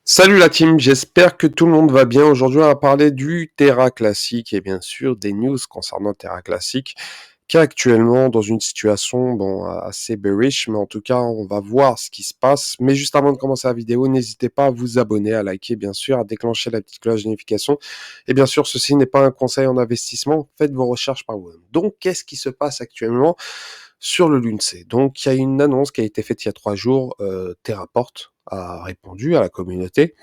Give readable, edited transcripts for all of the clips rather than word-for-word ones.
Salut la team, j'espère que tout le monde va bien. Aujourd'hui, on va parler du Terra Classic et bien sûr des news concernant Terra Classic, qui est actuellement dans une situation assez bearish, mais en tout cas, on va voir ce qui se passe. Mais juste avant de commencer la vidéo, n'hésitez pas à vous abonner, à liker, bien sûr, à déclencher la petite cloche de notification. Et bien sûr, ceci n'est pas un conseil en investissement, faites vos recherches par vous-même. Donc, qu'est-ce qui se passe actuellement sur le LUNC? Donc, il y a une annonce qui a été faite il y a 3 jours. Terraport a répondu à la communauté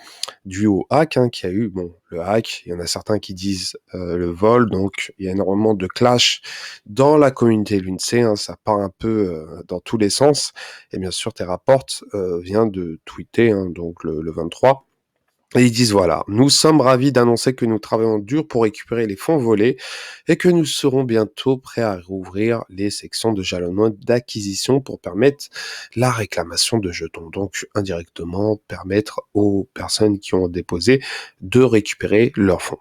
dû au hack qu'il y a eu. Bon, le hack, il y en a certains qui disent le vol, donc il y a énormément de clash dans la communauté LUNC, ça part un peu dans tous les sens. Et bien sûr, Terraport vient de tweeter, donc le 23. Et ils disent voilà, nous sommes ravis d'annoncer que nous travaillons dur pour récupérer les fonds volés et que nous serons bientôt prêts à rouvrir les sections de jalonnement d'acquisition pour permettre la réclamation de jetons. Donc indirectement permettre aux personnes qui ont déposé de récupérer leurs fonds.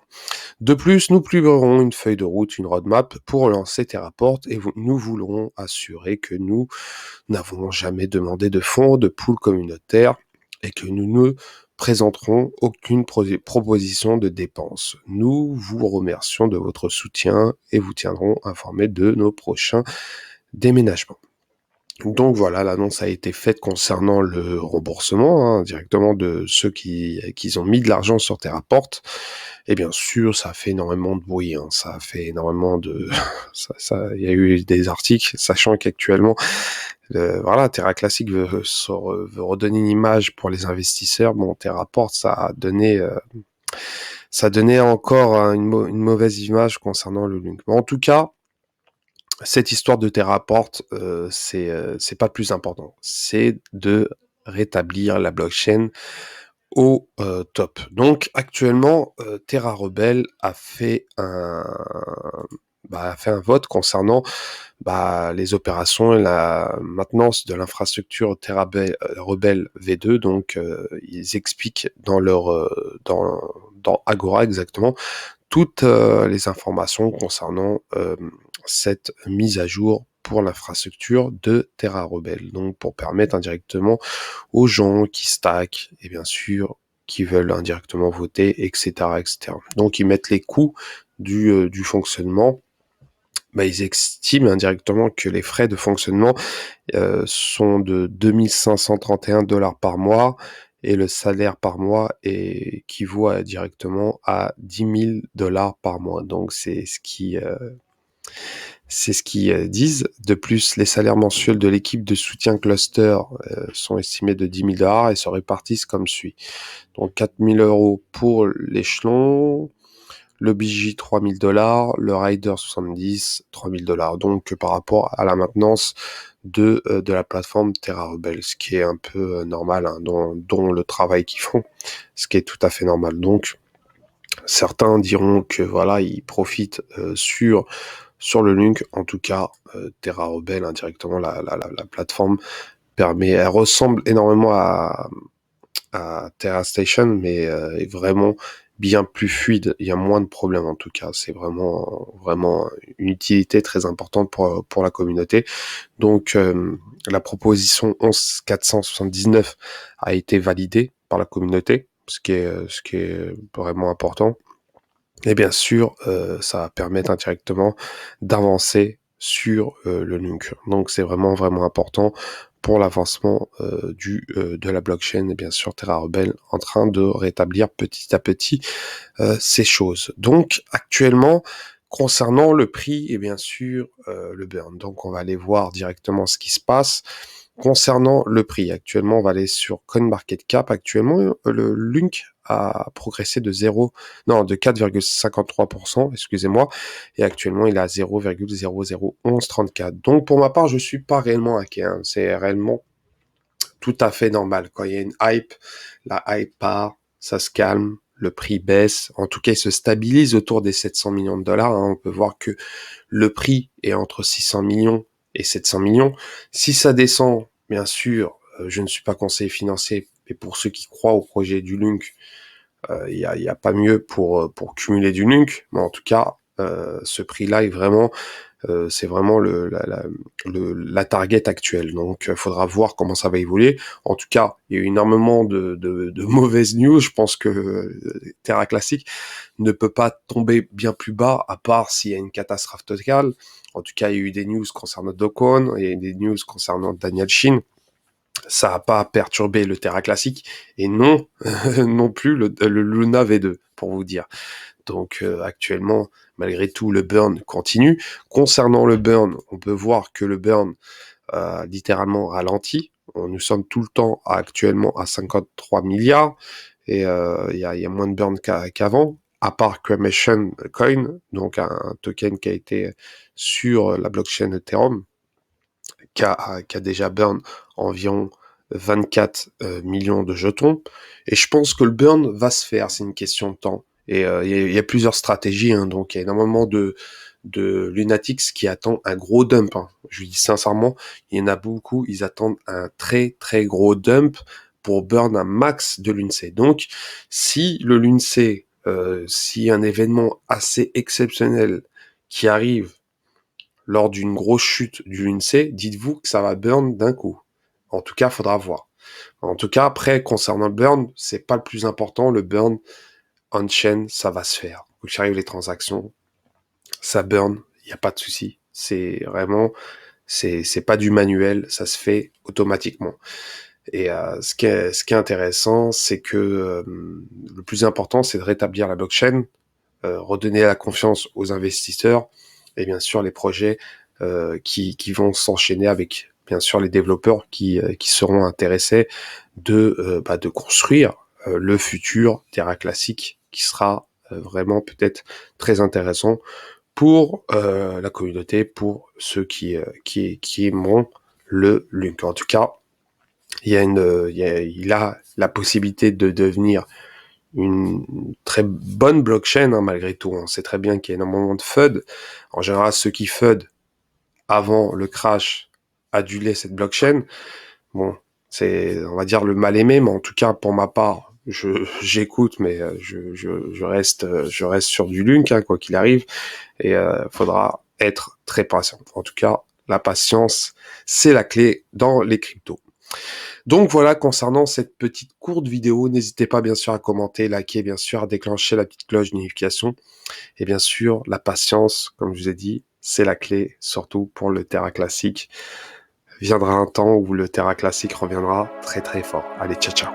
De plus, nous publierons une feuille de route, une roadmap pour lancer Terraport et nous voulons assurer que nous n'avons jamais demandé de fonds de pool communautaire et que nous ne présenterons aucune proposition de dépenses. Nous vous remercions de votre soutien et vous tiendrons informés de nos prochains déménagements. Donc voilà, l'annonce a été faite concernant le remboursement directement de ceux qui ont mis de l'argent sur Terraport. Et bien sûr, ça a fait énormément de bruit, ça a fait énormément de... il y a eu des articles, sachant qu'actuellement, voilà, Terra Classic veut redonner une image pour les investisseurs. Bon, Terraport, ça a donné encore une mauvaise image concernant le Link. Mais en tout cas, cette histoire de Terraport, c'est pas le plus important. C'est de rétablir la blockchain au top. Donc actuellement, Terra Rebel a fait un vote concernant les opérations et la maintenance de l'infrastructure Terra Rebel V2. Donc ils expliquent dans dans Agora exactement toutes les informations concernant cette mise à jour pour l'infrastructure de Terra Rebel. Donc pour permettre indirectement aux gens qui stackent et bien sûr qui veulent indirectement voter, etc., etc. Donc ils mettent les coûts du fonctionnement. Ils estiment indirectement que les frais de fonctionnement sont de 2531 $ par mois et le salaire par mois équivaut directement à 10 000 $ par mois. Donc c'est ce qu'ils disent. De plus, les salaires mensuels de l'équipe de soutien cluster sont estimés de 10 000 $ et se répartissent comme suit. Donc 4 000 € pour l'échelon, le BJ 3 000 $, le Rider 70, 3 000 $. Donc par rapport à la maintenance de la plateforme Terra Rebel, ce qui est un peu normal, dont le travail qu'ils font, ce qui est tout à fait normal. Donc certains diront que voilà, ils profitent sur le Link. En tout cas, Terra Rebel indirectement, la plateforme elle ressemble énormément à Terra Station, mais est vraiment bien plus fluide. Il y a moins de problèmes en tout cas. C'est vraiment une utilité très importante pour la communauté. Donc la proposition 11479 a été validée par la communauté, ce qui est vraiment important. Et bien sûr, ça va permettre indirectement d'avancer sur le Lunk. Donc c'est vraiment important pour l'avancement de la blockchain et bien sûr Terra Rebel en train de rétablir petit à petit ces choses. Donc actuellement, concernant le prix et bien sûr le burn, donc on va aller voir directement ce qui se passe. Concernant le prix, actuellement, on va aller sur CoinMarketCap. Actuellement, le Lunk a progressé de 4,53%, excusez-moi, et actuellement, il est à 0,001134. Donc, pour ma part, je suis pas réellement inquiet, c'est réellement tout à fait normal. Quand il y a une hype, la hype part, ça se calme, le prix baisse. En tout cas, il se stabilise autour des 700 millions de dollars. On peut voir que le prix est entre 600 millions et 700 millions. Si ça descend, bien sûr, je ne suis pas conseiller financier, mais pour ceux qui croient au projet du Lunk, il y a pas mieux pour cumuler du Lunk. Mais en tout cas, ce prix-là est vraiment C'est vraiment la target actuelle. Donc, faudra voir comment ça va évoluer. En tout cas, il y a eu énormément de mauvaises news. Je pense que Terra Classic ne peut pas tomber bien plus bas, à part s'il y a une catastrophe totale. En tout cas, il y a eu des news concernant Docon et des news concernant Daniel Shin. Ça n'a pas perturbé le Terra Classic et non, non plus le Luna V2, pour vous dire. Donc actuellement, malgré tout, le burn continue. Concernant le burn, on peut voir que le burn a littéralement ralenti. Nous sommes tout le temps actuellement à 53 milliards et il y a moins de burn qu'avant, à part Cremation Coin, donc un token qui a été sur la blockchain Ethereum, qui a déjà burn environ 24 millions de jetons. Et je pense que le burn va se faire, c'est une question de temps. Et il y a plusieurs stratégies, hein, donc il y a énormément de Lunatics qui attendent un gros dump. Hein. Je lui dis sincèrement, il y en a beaucoup, ils attendent un très très gros dump pour burn un max de l'UNC. Donc, si le l'UNC, si un événement assez exceptionnel qui arrive lors d'une grosse chute du l'UNC, dites-vous que ça va burn d'un coup. En tout cas, faudra voir. En tout cas, après, concernant le burn, c'est pas le plus important. Le burn on-chain, ça va se faire. Où j'arrive les transactions, ça burn, il n'y a pas de souci. C'est vraiment, c'est pas du manuel, ça se fait automatiquement. Et ce qui est intéressant, c'est que le plus important, c'est de rétablir la blockchain, redonner la confiance aux investisseurs et bien sûr les projets qui vont s'enchaîner avec bien sûr les développeurs qui seront intéressés de construire le futur Terra Classic qui sera vraiment peut-être très intéressant pour la communauté, pour ceux qui aimeront le Link. En tout cas, il a la possibilité de devenir une très bonne blockchain, hein, malgré tout. On sait très bien qu'il y a énormément de FUD. En général, ceux qui FUD avant le crash adulaient cette blockchain. Bon, c'est, on va dire, le mal aimé, mais en tout cas, pour ma part, j'écoute, mais je reste sur du Lunk, hein, quoi qu'il arrive, et faudra être très patient. En tout cas, la patience, c'est la clé dans les cryptos. Donc voilà, concernant cette petite courte vidéo, n'hésitez pas bien sûr à commenter, liker, bien sûr à déclencher la petite cloche de notification. Et bien sûr, la patience, comme je vous ai dit, c'est la clé, surtout pour le Terra Classic. Viendra un temps où le Terra Classic reviendra très très fort. Allez, ciao ciao.